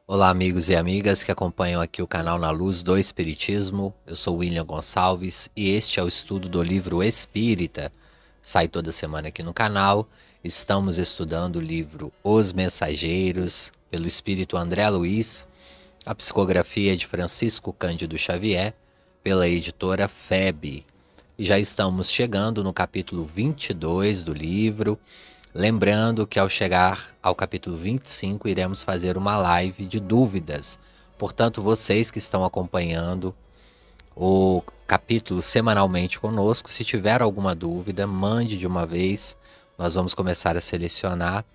Olá, amigos e amigas que acompanham aqui o canal Na Luz do Espiritismo. Eu sou William Gonçalves e este é o estudo do livro Espírita. Sai toda semana aqui no canal. Estamos estudando o livro Os Mensageiros, pelo espírito André Luiz, a psicografia de Francisco Cândido Xavier, pela editora FEB. E já estamos chegando no capítulo 22 do livro. Lembrando que ao chegar ao capítulo 25, iremos fazer uma live de dúvidas. Portanto, vocês que estão acompanhando o capítulo semanalmente conosco, se tiver alguma dúvida, mande de uma vez. Nós vamos começar a selecionar.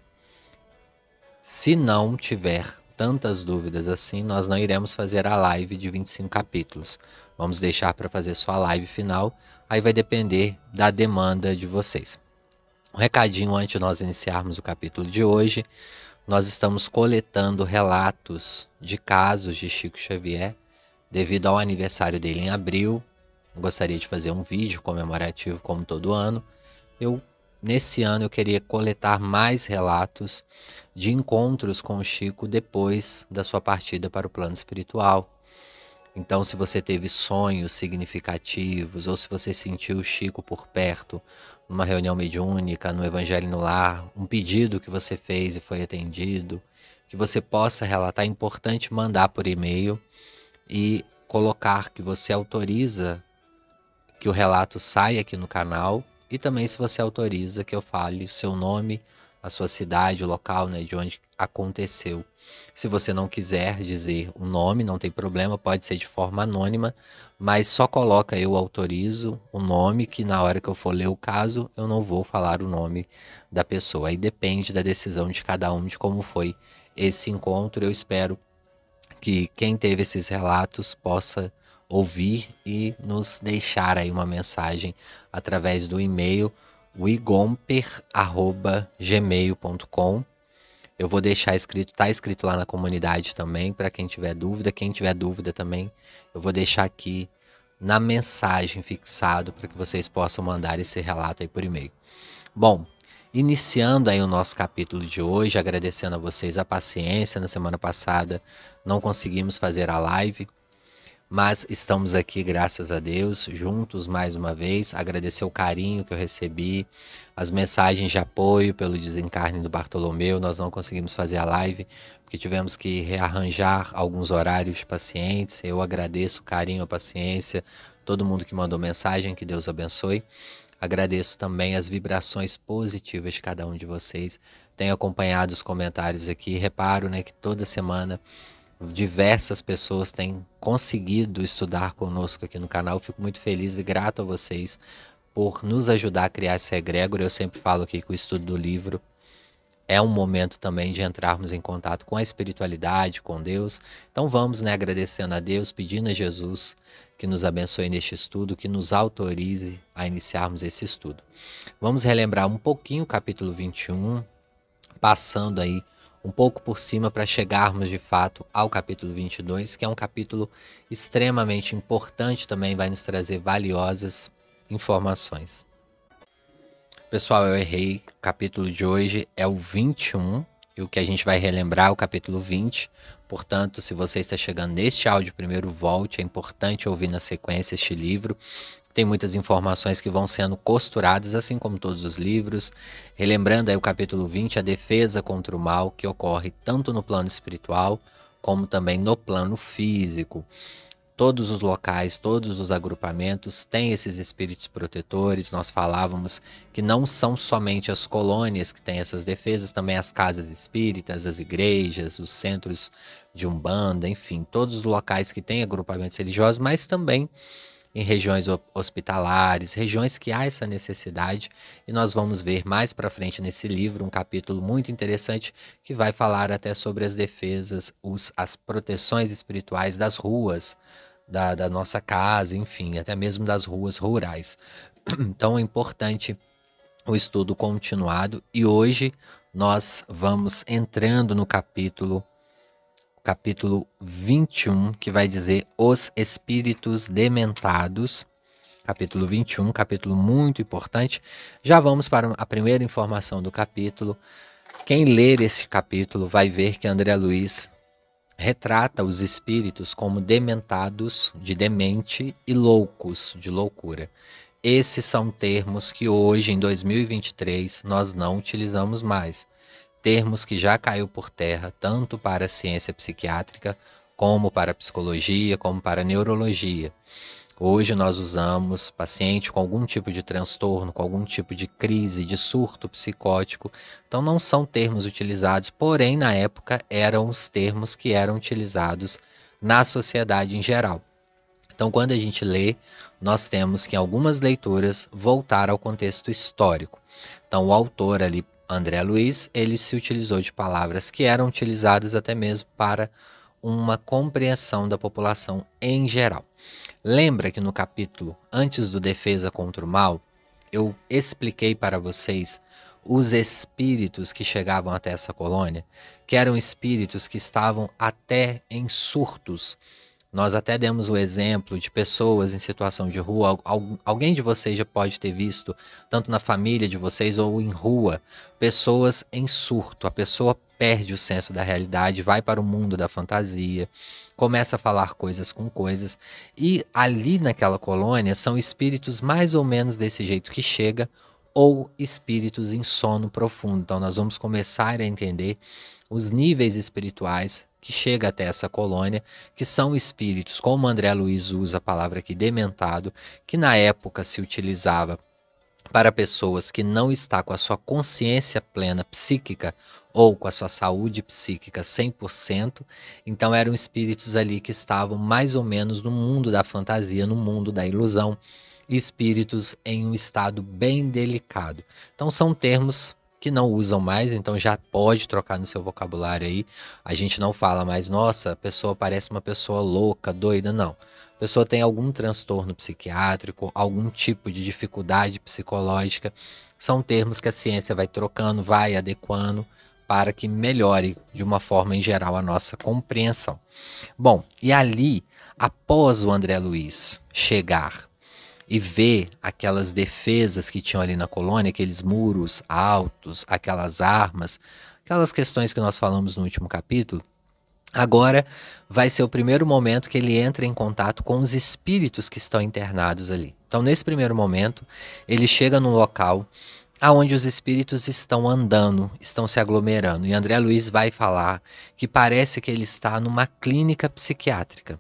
Se não tiver tantas dúvidas assim, nós não iremos fazer a live de 25 capítulos. Vamos deixar para fazer só a live final. Aí vai depender da demanda de vocês. Um recadinho antes de nós iniciarmos o capítulo de hoje. Nós estamos coletando relatos de casos de Chico Xavier devido ao aniversário dele em abril. Eu gostaria de fazer um vídeo comemorativo como todo ano. Nesse ano eu queria coletar mais relatos de encontros com o Chico depois da sua partida para o plano espiritual. Então, se você teve sonhos significativos ou se você sentiu o Chico por perto, numa reunião mediúnica, no Evangelho no Lar, um pedido que você fez e foi atendido, que você possa relatar, é importante mandar por e-mail e colocar que você autoriza que o relato saia aqui no canal e também se você autoriza que eu fale o seu nome, a sua cidade, o local, né, de onde aconteceu. Se você não quiser dizer o nome, não tem problema, pode ser de forma anônima, mas só coloca eu autorizo o nome, que na hora que eu for ler o caso, eu não vou falar o nome da pessoa. Aí depende da decisão de cada um, de como foi esse encontro. Eu espero que quem teve esses relatos possa ouvir e nos deixar aí uma mensagem através do e-mail wigomper@gmail.com. Eu vou deixar escrito, tá escrito lá na comunidade também, para quem tiver dúvida. Quem tiver dúvida também, eu vou deixar aqui na mensagem fixado para que vocês possam mandar esse relato aí por e-mail. Bom, iniciando aí o nosso capítulo de hoje, agradecendo a vocês a paciência. Na semana passada não conseguimos fazer a live, mas estamos aqui, graças a Deus, juntos mais uma vez. Agradecer o carinho que eu recebi, as mensagens de apoio pelo desencarne do Bartolomeu. Nós não conseguimos fazer a live, porque tivemos que rearranjar alguns horários de pacientes. Eu agradeço o carinho, a paciência, todo mundo que mandou mensagem, que Deus abençoe. Agradeço também as vibrações positivas de cada um de vocês. Tenho acompanhado os comentários aqui, reparo, né, que toda semana diversas pessoas têm conseguido estudar conosco aqui no canal. Fico muito feliz e grato a vocês por nos ajudar a criar essa egrégora. Eu sempre falo aqui que o estudo do livro é um momento também de entrarmos em contato com a espiritualidade, com Deus. Então vamos, né, agradecendo a Deus, pedindo a Jesus que nos abençoe neste estudo, que nos autorize a iniciarmos esse estudo. Vamos relembrar um pouquinho o capítulo 21, passando aí um pouco por cima para chegarmos de fato ao capítulo 22, que é um capítulo extremamente importante também, vai nos trazer valiosas informações. Pessoal, eu errei, o capítulo de hoje é o 21, e o que a gente vai relembrar é o capítulo 20, portanto, se você está chegando neste áudio primeiro, volte, é importante ouvir na sequência este livro. Tem muitas informações que vão sendo costuradas, assim como todos os livros. Relembrando aí o capítulo 20, a defesa contra o mal, que ocorre tanto no plano espiritual, como também no plano físico. Todos os locais, todos os agrupamentos têm esses espíritos protetores. Nós falávamos que não são somente as colônias que têm essas defesas, também as casas espíritas, as igrejas, os centros de umbanda, enfim, todos os locais que têm agrupamentos religiosos, mas também em regiões hospitalares, regiões que há essa necessidade, e nós vamos ver mais para frente nesse livro um capítulo muito interessante que vai falar até sobre as defesas, as proteções espirituais das ruas, da nossa casa, enfim, até mesmo das ruas rurais. Então é importante o estudo continuado, e hoje nós vamos entrando no capítulo 21, que vai dizer os espíritos dementados. Capítulo 21, capítulo muito importante. Já vamos para a primeira informação do capítulo. Quem ler esse capítulo vai ver que André Luiz retrata os espíritos como dementados, de demente, e loucos, de loucura. Esses são termos que hoje, em 2023, nós não utilizamos mais. Termos que já caiu por terra, tanto para a ciência psiquiátrica, como para a psicologia, como para a neurologia. Hoje nós usamos paciente com algum tipo de transtorno, com algum tipo de crise, de surto psicótico. Então não são termos utilizados, porém na época eram os termos que eram utilizados na sociedade em geral. Então quando a gente lê, nós temos que em algumas leituras voltar ao contexto histórico. Então o autor ali, André Luiz, ele se utilizou de palavras que eram utilizadas até mesmo para uma compreensão da população em geral. Lembra que no capítulo antes do Defesa contra o Mal, eu expliquei para vocês os espíritos que chegavam até essa colônia, que eram espíritos que estavam até em surtos. Nós até demos o exemplo de pessoas em situação de rua. Alguém de vocês já pode ter visto, tanto na família de vocês ou em rua, pessoas em surto. A pessoa perde o senso da realidade, vai para o mundo da fantasia, começa a falar coisas com coisas. E ali naquela colônia são espíritos mais ou menos desse jeito que chega, ou espíritos em sono profundo. Então nós vamos começar a entender os níveis espirituais que chega até essa colônia, que são espíritos, como André Luiz usa a palavra aqui, dementado, que na época se utilizava para pessoas que não está com a sua consciência plena psíquica ou com a sua saúde psíquica 100%, então eram espíritos ali que estavam mais ou menos no mundo da fantasia, no mundo da ilusão, espíritos em um estado bem delicado. Então são termos que não usam mais, então já pode trocar no seu vocabulário aí. A gente não fala mais, nossa, a pessoa parece uma pessoa louca, doida, não. A pessoa tem algum transtorno psiquiátrico, algum tipo de dificuldade psicológica. São termos que a ciência vai trocando, vai adequando para que melhore de uma forma em geral a nossa compreensão. Bom, e ali, após o André Luiz chegar e ver aquelas defesas que tinham ali na colônia, aqueles muros altos, aquelas armas, aquelas questões que nós falamos no último capítulo, agora vai ser o primeiro momento que ele entra em contato com os espíritos que estão internados ali. Então, nesse primeiro momento, ele chega num local aonde os espíritos estão andando, estão se aglomerando. E André Luiz vai falar que parece que ele está numa clínica psiquiátrica.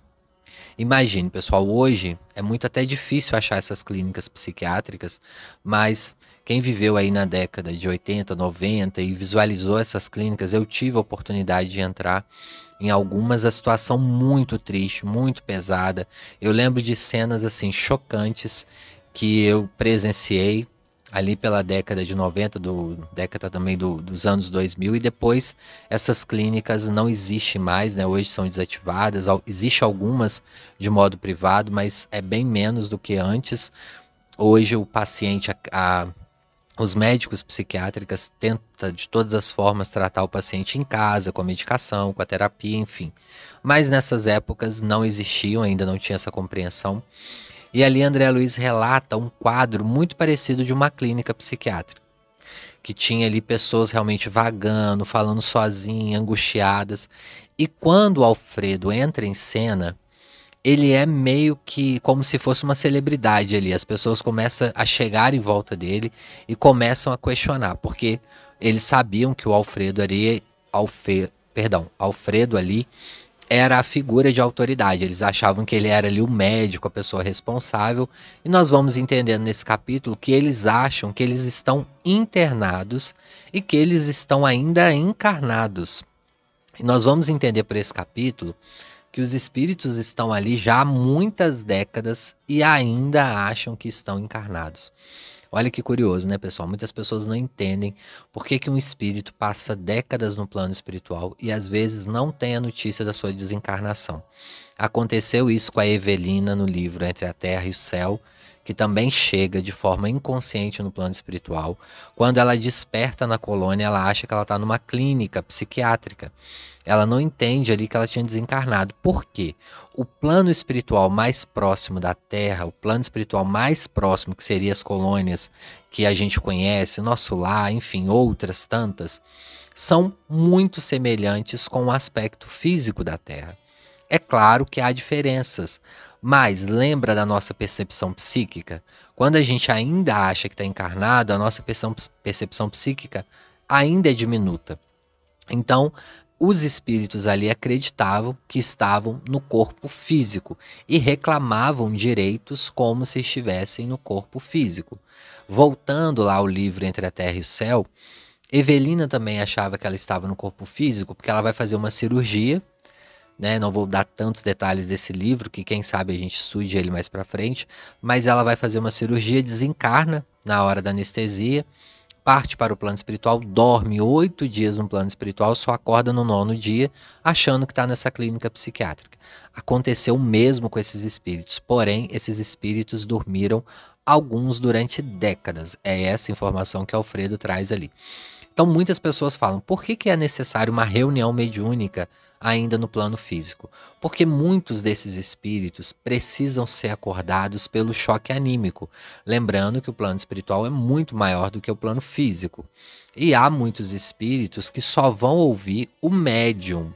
Imagine, pessoal, hoje é muito até difícil achar essas clínicas psiquiátricas, mas quem viveu aí na década de 80, 90 e visualizou essas clínicas, eu tive a oportunidade de entrar em algumas, a situação muito triste, muito pesada. Eu lembro de cenas assim chocantes que eu presenciei ali pela década de 90, década também dos anos 2000, e depois essas clínicas não existem mais, né? Hoje são desativadas, existe algumas de modo privado, mas é bem menos do que antes. Hoje o paciente, os médicos psiquiátricos tentam de todas as formas tratar o paciente em casa, com a medicação, com a terapia, enfim. Mas nessas épocas não existiam, ainda não tinha essa compreensão. E ali André Luiz relata um quadro muito parecido de uma clínica psiquiátrica, que tinha ali pessoas realmente vagando, falando sozinhas, angustiadas. E quando o Alfredo entra em cena, ele é meio que como se fosse uma celebridade ali. As pessoas começam a chegar em volta dele e começam a questionar, porque eles sabiam que o Alfredo ali era a figura de autoridade. Eles achavam que ele era ali o médico, a pessoa responsável. E nós vamos entendendo nesse capítulo que eles acham que eles estão internados e que eles estão ainda encarnados. E nós vamos entender por esse capítulo que os espíritos estão ali já há muitas décadas e ainda acham que estão encarnados. Olha que curioso, né, pessoal? Muitas pessoas não entendem por que um espírito passa décadas no plano espiritual e às vezes não tem a notícia da sua desencarnação. Aconteceu isso com a Evelina no livro Entre a Terra e o Céu, que também chega de forma inconsciente no plano espiritual. Quando ela desperta na colônia, ela acha que ela está numa clínica psiquiátrica. Ela não entende ali que ela tinha desencarnado. Por quê? O plano espiritual mais próximo da Terra, o plano espiritual mais próximo, que seria as colônias que a gente conhece, nosso lar, enfim, outras tantas, são muito semelhantes com o aspecto físico da Terra. É claro que há diferenças, mas lembra da nossa percepção psíquica? Quando a gente ainda acha que está encarnado, a nossa percepção psíquica ainda é diminuta. Então, os espíritos ali acreditavam que estavam no corpo físico e reclamavam direitos como se estivessem no corpo físico. Voltando lá ao livro Entre a Terra e o Céu, Evelina também achava que ela estava no corpo físico porque ela vai fazer uma cirurgia, né? Não vou dar tantos detalhes desse livro, que quem sabe a gente estude ele mais para frente, mas ela vai fazer uma cirurgia, desencarna na hora da anestesia, parte para o plano espiritual, dorme 8 dias no plano espiritual, só acorda no 9º dia, achando que está nessa clínica psiquiátrica. Aconteceu o mesmo com esses espíritos, porém, esses espíritos dormiram alguns durante décadas. É essa informação que Alfredo traz ali. Então, muitas pessoas falam, por que é necessário uma reunião mediúnica ainda no plano físico? Porque muitos desses espíritos precisam ser acordados pelo choque anímico. Lembrando que o plano espiritual é muito maior do que o plano físico. E há muitos espíritos que só vão ouvir o médium,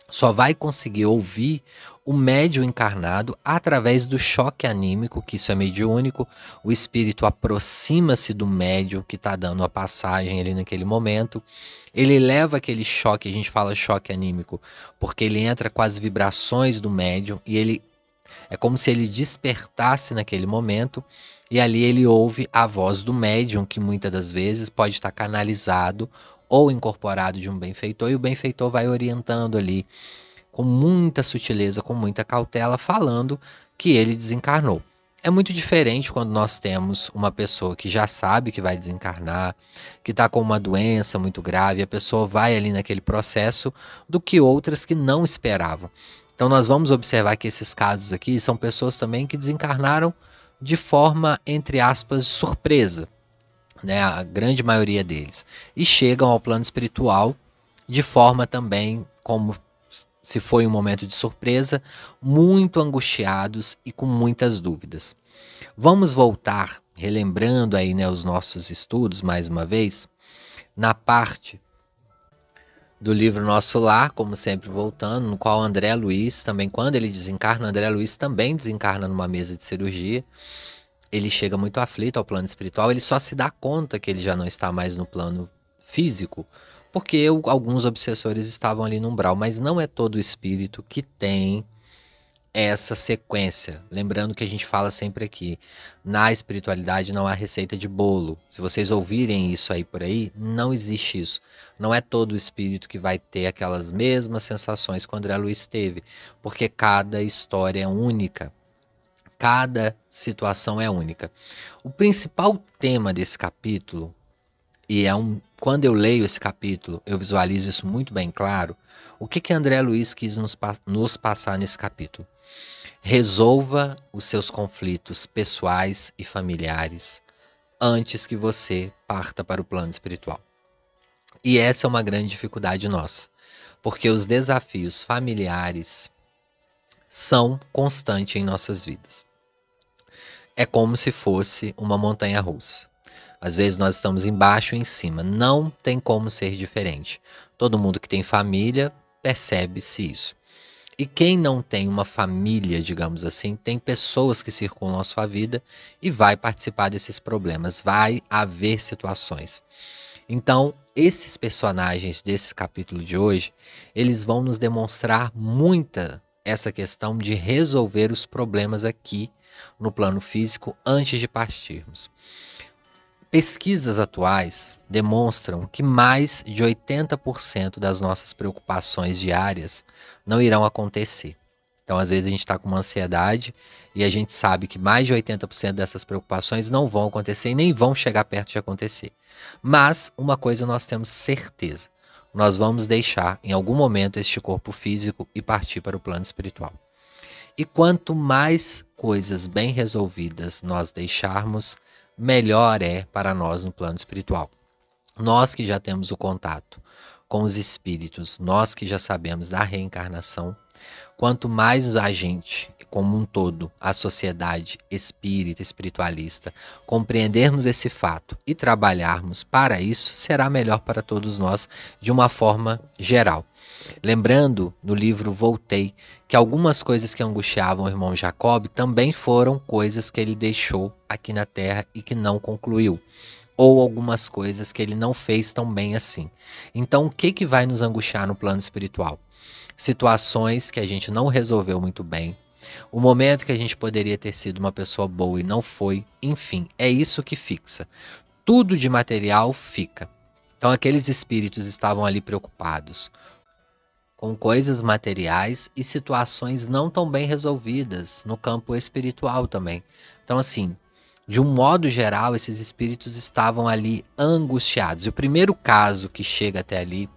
só vai conseguir ouvir o médium encarnado através do choque anímico, que isso é mediúnico. O espírito aproxima-se do médium que está dando a passagem ali naquele momento. Ele leva aquele choque, a gente fala choque anímico, porque ele entra com as vibrações do médium e ele é como se ele despertasse naquele momento. E ali ele ouve a voz do médium, que muitas das vezes pode estar canalizado ou incorporado de um benfeitor, e o benfeitor vai orientando ali com muita sutileza, com muita cautela, falando que ele desencarnou. É muito diferente quando nós temos uma pessoa que já sabe que vai desencarnar, que está com uma doença muito grave, a pessoa vai ali naquele processo, do que outras que não esperavam. Então nós vamos observar que esses casos aqui são pessoas também que desencarnaram de forma, entre aspas, surpresa, né? A grande maioria deles. E chegam ao plano espiritual de forma também, como se foi um momento de surpresa, muito angustiados e com muitas dúvidas. Vamos voltar, relembrando aí, né, os nossos estudos mais uma vez, na parte do livro Nosso Lar, como sempre voltando, no qual André Luiz também, quando ele desencarna, André Luiz também desencarna numa mesa de cirurgia. Ele chega muito aflito ao plano espiritual, ele só se dá conta que ele já não está mais no plano físico, porque alguns obsessores estavam ali no umbral, mas não é todo espírito que tem essa sequência. Lembrando que a gente fala sempre aqui, na espiritualidade não há receita de bolo. Se vocês ouvirem isso aí por aí, não existe isso. Não é todo espírito que vai ter aquelas mesmas sensações que o André Luiz teve, porque cada história é única. Cada situação é única. O principal tema desse capítulo, e quando eu leio esse capítulo, eu visualizo isso muito bem claro, o que André Luiz quis nos passar nesse capítulo? Resolva os seus conflitos pessoais e familiares antes que você parta para o plano espiritual. E essa é uma grande dificuldade nossa, porque os desafios familiares são constantes em nossas vidas. É como se fosse uma montanha-russa. Às vezes nós estamos embaixo e em cima. Não tem como ser diferente. Todo mundo que tem família percebe-se isso. E quem não tem uma família, digamos assim, tem pessoas que circulam a sua vida e vai participar desses problemas. Vai haver situações. Então, esses personagens desse capítulo de hoje, eles vão nos demonstrar muita essa questão de resolver os problemas aqui no plano físico antes de partirmos. Pesquisas atuais demonstram que mais de 80% das nossas preocupações diárias não irão acontecer. Então, às vezes, a gente está com uma ansiedade e a gente sabe que mais de 80% dessas preocupações não vão acontecer e nem vão chegar perto de acontecer. Mas, uma coisa nós temos certeza: nós vamos deixar, em algum momento, este corpo físico e partir para o plano espiritual. E quanto mais coisas bem resolvidas nós deixarmos, melhor é para nós no plano espiritual. Nós que já temos o contato com os espíritos, nós que já sabemos da reencarnação, quanto mais a gente, como um todo, a sociedade espírita, espiritualista, compreendermos esse fato e trabalharmos para isso, será melhor para todos nós de uma forma geral. Lembrando, no livro Voltei, que algumas coisas que angustiavam o irmão Jacob também foram coisas que ele deixou aqui na Terra e que não concluiu. Ou algumas coisas que ele não fez tão bem assim. Então, o que vai nos angustiar no plano espiritual? Situações que a gente não resolveu muito bem, o momento que a gente poderia ter sido uma pessoa boa e não foi, enfim, é isso que fixa. Tudo de material fica. Então, aqueles espíritos estavam ali preocupados com coisas materiais e situações não tão bem resolvidas no campo espiritual também. Então, assim, de um modo geral, esses espíritos estavam ali angustiados. E o primeiro caso que chega até ali,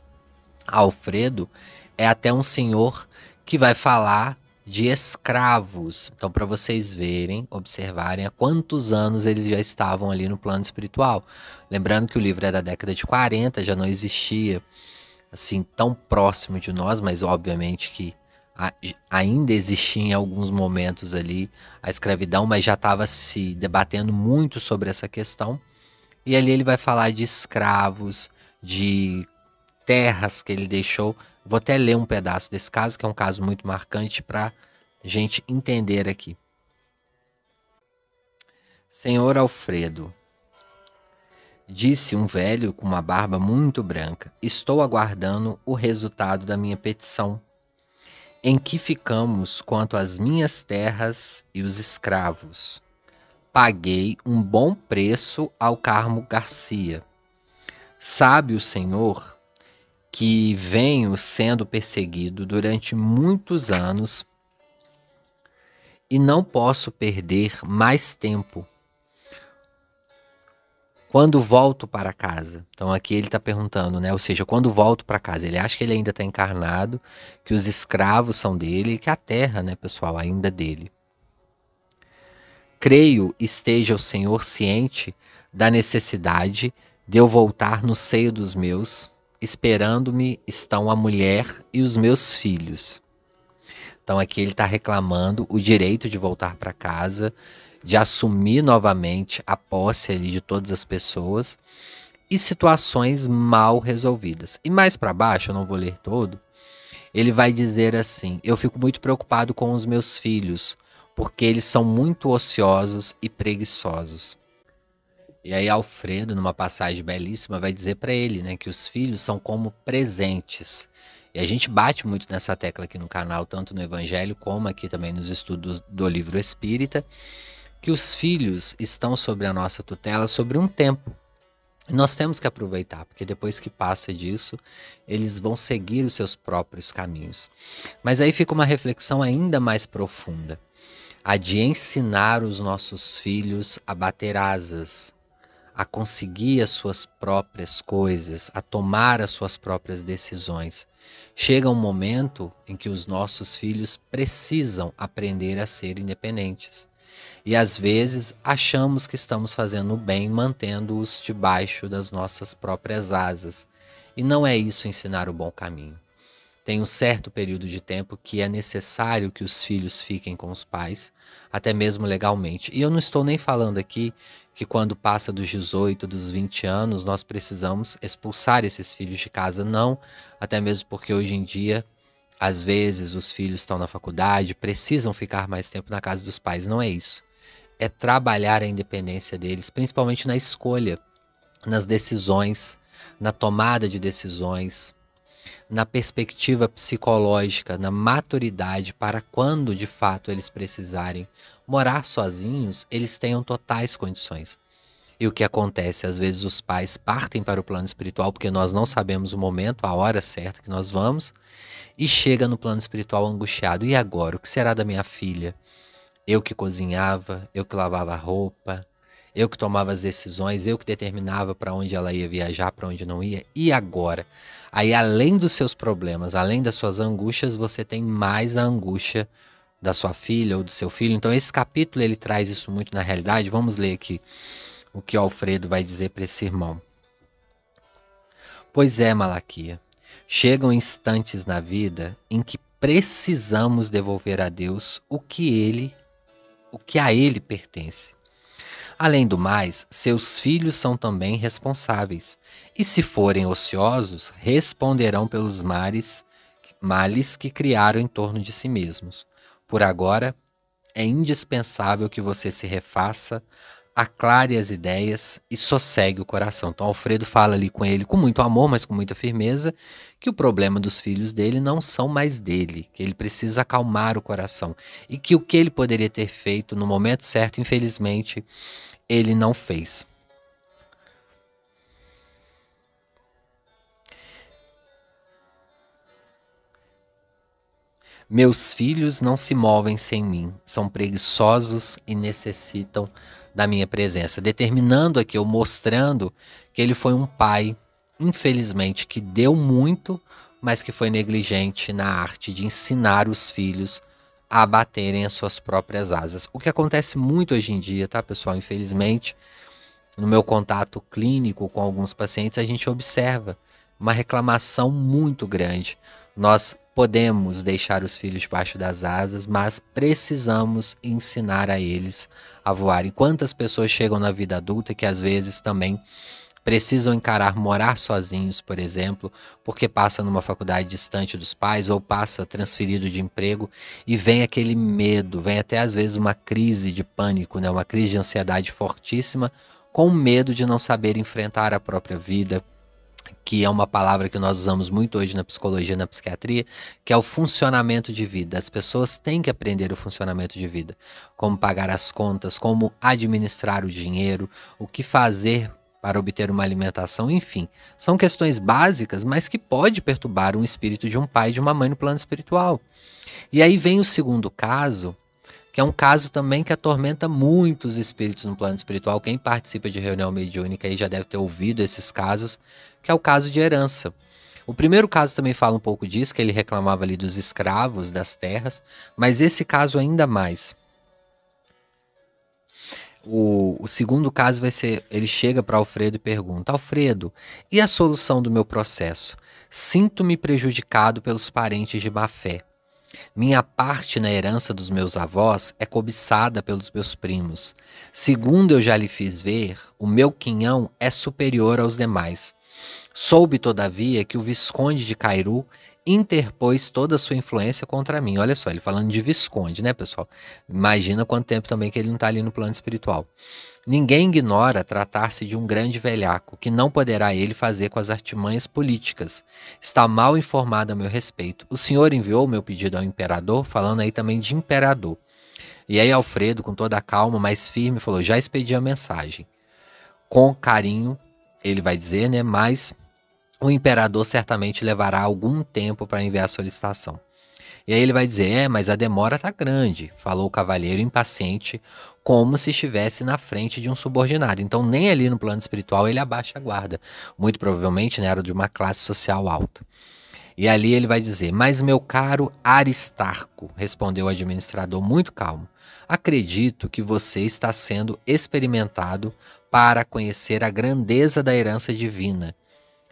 Alfredo, é até um senhor que vai falar de escravos. Então, para vocês verem, observarem há quantos anos eles já estavam ali no plano espiritual. Lembrando que o livro é da década de 40, já não existia assim tão próximo de nós, mas obviamente que ainda existia em alguns momentos ali a escravidão, mas já estava se debatendo muito sobre essa questão. E ali ele vai falar de escravos, de terras que ele deixou. Vou até ler um pedaço desse caso, que é um caso muito marcante para a gente entender aqui. Senhor Alfredo, disse um velho com uma barba muito branca, estou aguardando o resultado da minha petição. Em que ficamos quanto às minhas terras e os escravos? Paguei um bom preço ao Carmo Garcia. Sabe o senhor que venho sendo perseguido durante muitos anos e não posso perder mais tempo quando volto para casa. Então aqui ele está perguntando, né? Ou seja, quando volto para casa, ele acha que ele ainda está encarnado, que os escravos são dele e que a terra, né, pessoal, ainda é dele. Creio esteja o Senhor ciente da necessidade de eu voltar no seio dos meus. Esperando-me estão a mulher e os meus filhos. Então aqui ele está reclamando o direito de voltar para casa, de assumir novamente a posse ali de todas as pessoas e situações mal resolvidas. E mais para baixo, eu não vou ler todo, ele vai dizer assim: eu fico muito preocupado com os meus filhos, porque eles são muito ociosos e preguiçosos. E aí Alfredo, numa passagem belíssima, vai dizer para ele, né, que os filhos são como presentes. E a gente bate muito nessa tecla aqui no canal, tanto no Evangelho como aqui também nos estudos do livro Espírita, que os filhos estão sobre a nossa tutela sobre um tempo. E nós temos que aproveitar, porque depois que passa disso, eles vão seguir os seus próprios caminhos. Mas aí fica uma reflexão ainda mais profunda, a de ensinar os nossos filhos a bater asas, a conseguir as suas próprias coisas, a tomar as suas próprias decisões. Chega um momento em que os nossos filhos precisam aprender a ser independentes. E às vezes achamos que estamos fazendo o bem mantendo-os debaixo das nossas próprias asas. E não é isso ensinar o bom caminho. Tem um certo período de tempo que é necessário que os filhos fiquem com os pais, até mesmo legalmente. E eu não estou nem falando aqui que quando passa dos 18, dos 20 anos, nós precisamos expulsar esses filhos de casa. Não, até mesmo porque hoje em dia, às vezes os filhos estão na faculdade, precisam ficar mais tempo na casa dos pais. Não é isso. É trabalhar a independência deles, principalmente na escolha, nas decisões, na tomada de decisões, na perspectiva psicológica, na maturidade, para quando de fato eles precisarem morar sozinhos, eles tenham totais condições. E o que acontece? Às vezes os pais partem para o plano espiritual porque nós não sabemos o momento, a hora certa que nós vamos, e chega no plano espiritual angustiado. E agora? O que será da minha filha? Eu que cozinhava, eu que lavava a roupa, eu que tomava as decisões, eu que determinava para onde ela ia viajar, para onde não ia. E agora? Aí, além dos seus problemas, além das suas angústias, você tem mais a angústia da sua filha ou do seu filho. Então esse capítulo ele traz isso muito na realidade. Vamos ler aqui o que Alfredo vai dizer para esse irmão. Pois é, Malaquia, chegam instantes na vida em que precisamos devolver a Deus o que a ele pertence. Além do mais, seus filhos são também responsáveis, e se forem ociosos, responderão pelos males que criaram em torno de si mesmos. Por agora, é indispensável que você se refaça, aclare as ideias e sossegue o coração. Então Alfredo fala ali com ele com muito amor, mas com muita firmeza, que o problema dos filhos dele não são mais dele, que ele precisa acalmar o coração e que o que ele poderia ter feito no momento certo, infelizmente, ele não fez. Meus filhos não se movem sem mim, são preguiçosos e necessitam da minha presença. Determinando aqui, ou mostrando que ele foi um pai, infelizmente, que deu muito, mas que foi negligente na arte de ensinar os filhos a abaterem as suas próprias asas. O que acontece muito hoje em dia, tá, pessoal? Infelizmente, no meu contato clínico com alguns pacientes, a gente observa uma reclamação muito grande. Nós podemos deixar os filhos debaixo das asas, mas precisamos ensinar a eles a voar. E quantas pessoas chegam na vida adulta que às vezes também precisam encarar morar sozinhos, por exemplo, porque passa numa faculdade distante dos pais ou passa transferido de emprego e vem aquele medo, vem até às vezes uma crise de pânico, né? Uma crise de ansiedade fortíssima, com medo de não saber enfrentar a própria vida, que é uma palavra que nós usamos muito hoje na psicologia e na psiquiatria, que é o funcionamento de vida. As pessoas têm que aprender o funcionamento de vida, como pagar as contas, como administrar o dinheiro, o que fazer para obter uma alimentação, enfim. São questões básicas, mas que pode perturbar um espírito de um pai e de uma mãe no plano espiritual. E aí vem o segundo caso, que é um caso também que atormenta muitos espíritos no plano espiritual. Quem participa de reunião mediúnica aí já deve ter ouvido esses casos, que é o caso de herança. O primeiro caso também fala um pouco disso, que ele reclamava ali dos escravos, das terras, mas esse caso ainda mais. O segundo caso vai ser, ele chega para Alfredo e pergunta: Alfredo, e a solução do meu processo? Sinto-me prejudicado pelos parentes de má fé. Minha parte na herança dos meus avós é cobiçada pelos meus primos. Segundo eu já lhe fiz ver, o meu quinhão é superior aos demais. Soube, todavia, que o Visconde de Cairu interpôs toda a sua influência contra mim. Olha só, ele falando de Visconde, né, pessoal? Imagina quanto tempo também que ele não está ali no plano espiritual. Ninguém ignora tratar-se de um grande velhaco, que não poderá ele fazer com as artimanhas políticas. Está mal informado a meu respeito. O senhor enviou meu pedido ao imperador, falando aí também de imperador. E aí Alfredo, com toda a calma, mais firme, falou: já expedi a mensagem. Com carinho, ele vai dizer, né, mas o imperador certamente levará algum tempo para enviar a solicitação. E aí ele vai dizer: mas a demora está grande, falou o cavalheiro impaciente, como se estivesse na frente de um subordinado. Então nem ali no plano espiritual ele abaixa a guarda. Muito provavelmente, né, era de uma classe social alta. E ali ele vai dizer: mas meu caro Aristarco, respondeu o administrador muito calmo, acredito que você está sendo experimentado para conhecer a grandeza da herança divina.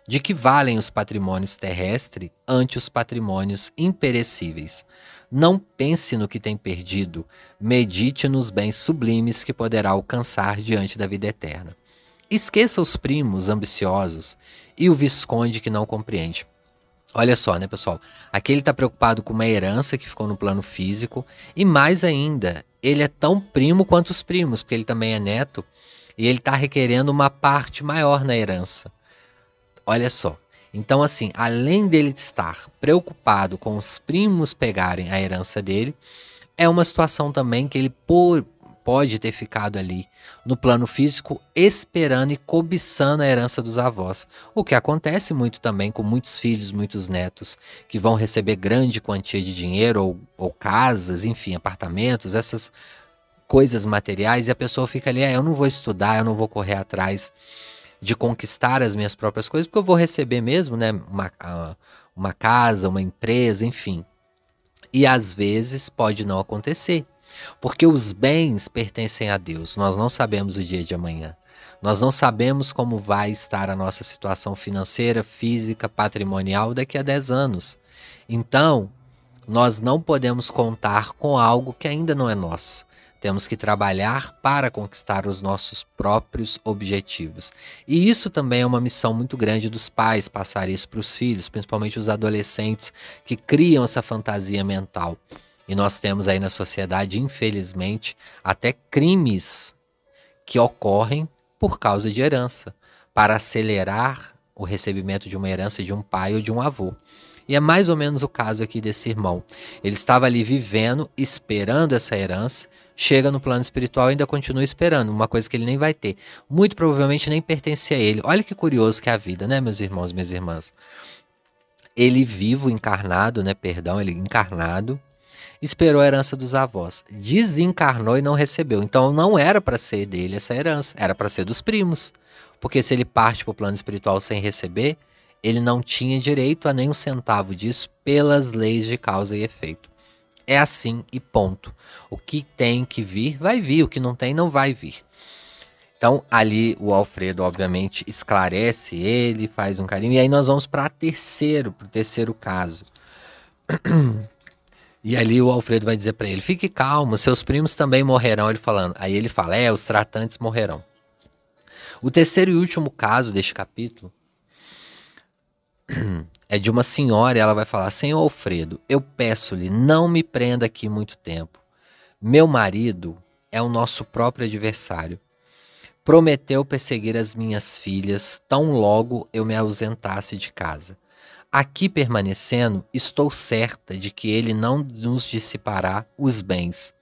De que valem os patrimônios terrestres ante os patrimônios imperecíveis? Não pense no que tem perdido, medite nos bens sublimes que poderá alcançar diante da vida eterna. Esqueça os primos ambiciosos e o visconde que não compreende. Olha só, né, pessoal? Aqui ele está preocupado com uma herança que ficou no plano físico e mais ainda, ele é tão primo quanto os primos, porque ele também é neto e ele está requerendo uma parte maior na herança. Olha só. Então, assim, além dele estar preocupado com os primos pegarem a herança dele, é uma situação também que ele pode ter ficado ali no plano físico esperando e cobiçando a herança dos avós. O que acontece muito também com muitos filhos, muitos netos, que vão receber grande quantia de dinheiro ou casas, enfim, apartamentos, essas coisas materiais, e a pessoa fica ali: eu não vou estudar, eu não vou correr atrás de conquistar as minhas próprias coisas, porque eu vou receber mesmo, né, uma casa, uma empresa, enfim. E às vezes pode não acontecer, porque os bens pertencem a Deus. Nós não sabemos o dia de amanhã. Nós não sabemos como vai estar a nossa situação financeira, física, patrimonial daqui a 10 anos. Então, nós não podemos contar com algo que ainda não é nosso. Temos que trabalhar para conquistar os nossos próprios objetivos. E isso também é uma missão muito grande dos pais, passar isso para os filhos, principalmente os adolescentes que criam essa fantasia mental. E nós temos aí na sociedade, infelizmente, até crimes que ocorrem por causa de herança, para acelerar o recebimento de uma herança de um pai ou de um avô. E é mais ou menos o caso aqui desse irmão. Ele estava ali vivendo, esperando essa herança, chega no plano espiritual e ainda continua esperando, uma coisa que ele nem vai ter. Muito provavelmente nem pertence a ele. Olha que curioso que é a vida, né, meus irmãos, minhas irmãs? Ele vivo, encarnado, né, perdão, ele encarnado, esperou a herança dos avós, desencarnou e não recebeu. Então não era para ser dele essa herança, era para ser dos primos. Porque se ele parte para o plano espiritual sem receber, ele não tinha direito a nem um centavo disso pelas leis de causa e efeito. É assim e ponto. O que tem que vir, vai vir. O que não tem, não vai vir. Então, ali o Alfredo, obviamente, esclarece ele, faz um carinho. E aí nós vamos para o terceiro caso. E ali o Alfredo vai dizer para ele, fique calmo, seus primos também morrerão. Ele falando. Aí ele fala, os tratantes morrerão. O terceiro e último caso deste capítulo é de uma senhora, e ela vai falar, Senhor Alfredo, eu peço-lhe, não me prenda aqui muito tempo. Meu marido é o nosso próprio adversário. Prometeu perseguir as minhas filhas tão logo eu me ausentasse de casa. Aqui permanecendo, estou certa de que ele não nos dissipará os bens.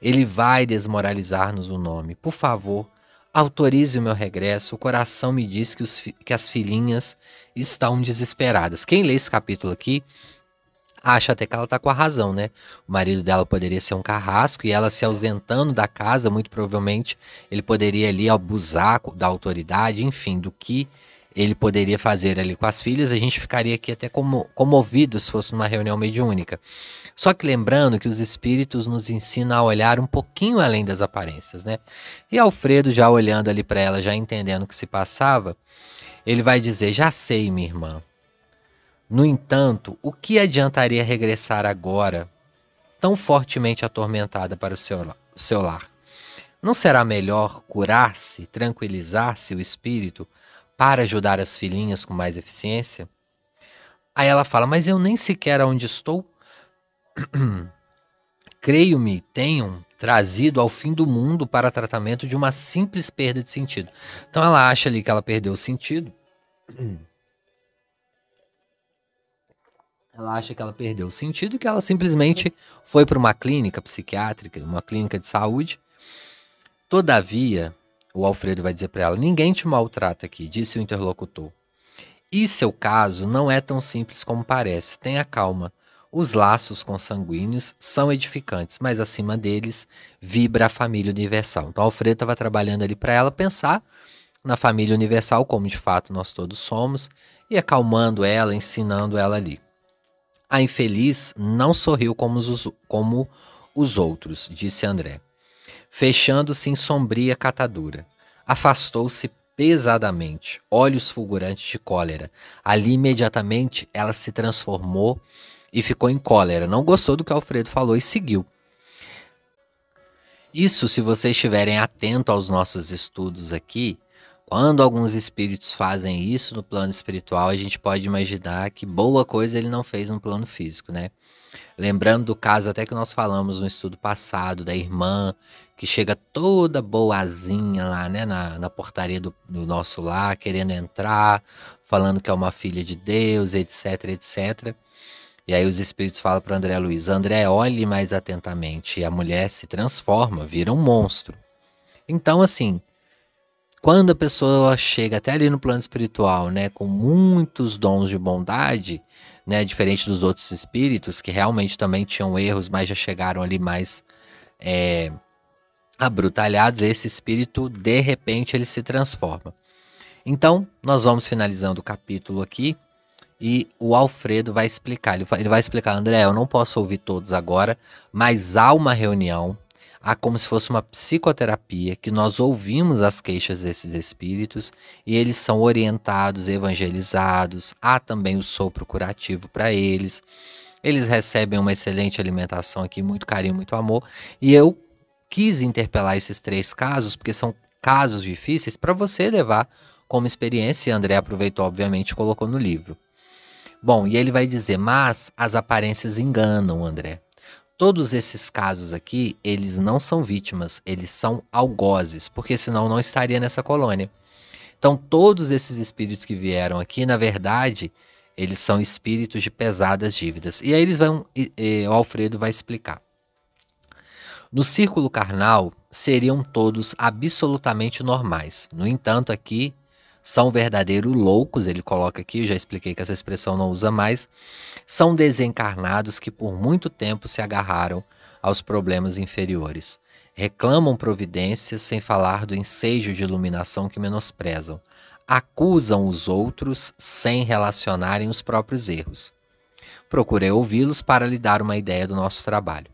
Ele vai desmoralizar-nos o nome. Por favor, autorize o meu regresso. O coração me diz que as filhinhas estão desesperadas. Quem lê esse capítulo aqui acha até que ela está com a razão, né? O marido dela poderia ser um carrasco e ela se ausentando da casa, muito provavelmente ele poderia ali abusar da autoridade, enfim, do que ele poderia fazer ali com as filhas. A gente ficaria aqui até comovido se fosse numa reunião mediúnica. Só que lembrando que os espíritos nos ensinam a olhar um pouquinho além das aparências, né? E Alfredo já olhando ali para ela, já entendendo o que se passava, ele vai dizer, já sei, minha irmã. No entanto, o que adiantaria regressar agora, tão fortemente atormentada para o seu lar? Não será melhor curar-se, tranquilizar-se o espírito para ajudar as filhinhas com mais eficiência? Aí ela fala, mas eu nem sequer aonde estou. Creio-me, tenham trazido ao fim do mundo para tratamento de uma simples perda de sentido. Então ela acha ali que ela perdeu o sentido. Ela acha que ela perdeu o sentido e que ela simplesmente foi para uma clínica psiquiátrica, uma clínica de saúde. Todavia, o Alfredo vai dizer para ela, ninguém te maltrata aqui, disse o interlocutor. E seu caso não é tão simples como parece, tenha calma. Os laços consanguíneos são edificantes, mas acima deles vibra a família universal. Então, Alfredo estava trabalhando ali para ela pensar na família universal, como de fato nós todos somos, e acalmando ela, ensinando ela ali. A infeliz não sorriu como os outros, disse André. Fechando-se em sombria catadura. Afastou-se pesadamente, olhos fulgurantes de cólera. Ali, imediatamente, ela se transformou e ficou em cólera. Não gostou do que Alfredo falou e seguiu. Isso, se vocês estiverem atentos aos nossos estudos aqui, quando alguns espíritos fazem isso no plano espiritual, a gente pode imaginar que boa coisa ele não fez no plano físico, né? Lembrando do caso até que nós falamos no estudo passado, da irmã que chega toda boazinha lá, né, na portaria do nosso lar, querendo entrar, falando que é uma filha de Deus, etc, etc. E aí os espíritos falam para André Luiz, André, olhe mais atentamente. E a mulher se transforma, vira um monstro. Então, assim, quando a pessoa chega até ali no plano espiritual, né, com muitos dons de bondade, né, diferente dos outros espíritos, que realmente também tinham erros, mas já chegaram ali mais abrutalhados, esse espírito, de repente, ele se transforma. Então, nós vamos finalizando o capítulo aqui, E o Alfredo vai explicar. Ele vai explicar, André, eu não posso ouvir todos agora, mas há uma reunião, há como se fosse uma psicoterapia, que nós ouvimos as queixas desses espíritos e eles são orientados, evangelizados. Há também o sopro curativo para eles. Eles recebem uma excelente alimentação aqui, muito carinho, muito amor. E eu quis interpelar esses 3 casos, porque são casos difíceis para você levar como experiência. E André aproveitou, obviamente, e colocou no livro. Bom, e ele vai dizer, mas as aparências enganam, André. Todos esses casos aqui, eles não são vítimas, eles são algozes, porque senão não estaria nessa colônia. Então, todos esses espíritos que vieram aqui, na verdade, eles são espíritos de pesadas dívidas. E aí o Alfredo vai explicar. No círculo carnal, seriam todos absolutamente normais. No entanto, aqui são verdadeiros loucos, ele coloca aqui, eu já expliquei que essa expressão não usa mais, são desencarnados que por muito tempo se agarraram aos problemas inferiores. Reclamam providências sem falar do ensejo de iluminação que menosprezam. Acusam os outros sem relacionarem os próprios erros. Procurei ouvi-los para lhe dar uma ideia do nosso trabalho.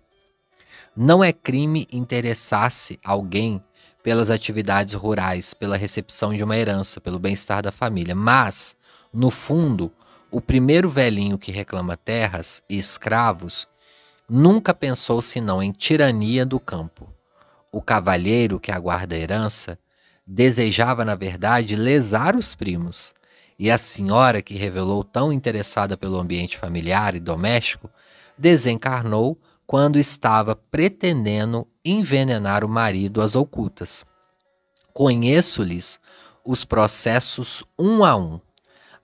Não é crime interessar-se alguém pelas atividades rurais, pela recepção de uma herança, pelo bem-estar da família. Mas, no fundo, o primeiro velhinho que reclama terras e escravos nunca pensou senão em tirania do campo. O cavalheiro que aguarda a herança desejava, na verdade, lesar os primos. E a senhora, que revelou tão interessada pelo ambiente familiar e doméstico, desencarnou quando estava pretendendo envenenar o marido às ocultas. Conheço-lhes os processos um a um.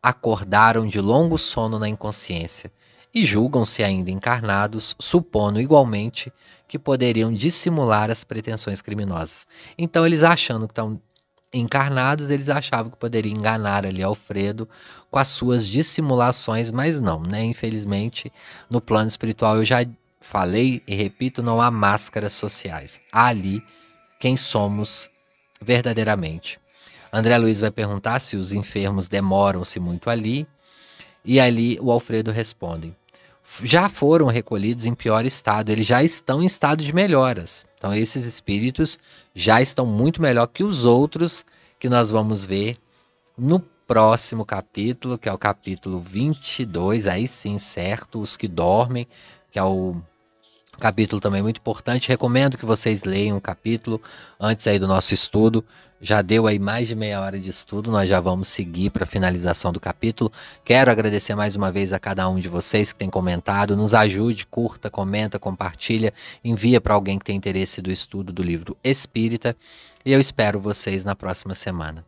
Acordaram de longo sono na inconsciência e julgam-se ainda encarnados, supondo igualmente que poderiam dissimular as pretensões criminosas. Então, eles achando que estão encarnados, eles achavam que poderiam enganar ali Alfredo com as suas dissimulações, mas não, né? Infelizmente, no plano espiritual, eu já falei e repito, não há máscaras sociais. Há ali quem somos verdadeiramente. André Luiz vai perguntar se os enfermos demoram-se muito ali, e ali o Alfredo responde: já foram recolhidos em pior estado, eles já estão em estado de melhoras. Então esses espíritos já estão muito melhor que os outros que nós vamos ver no próximo capítulo, que é o capítulo 22, aí sim, certo, os que dormem, que é o capítulo também muito importante. Recomendo que vocês leiam o capítulo antes aí do nosso estudo. Já deu aí mais de meia hora de estudo, nós já vamos seguir para a finalização do capítulo. Quero agradecer mais uma vez a cada um de vocês que tem comentado. Nos ajude, curta, comenta, compartilha, envia para alguém que tem interesse do estudo do livro Espírita. E eu espero vocês na próxima semana.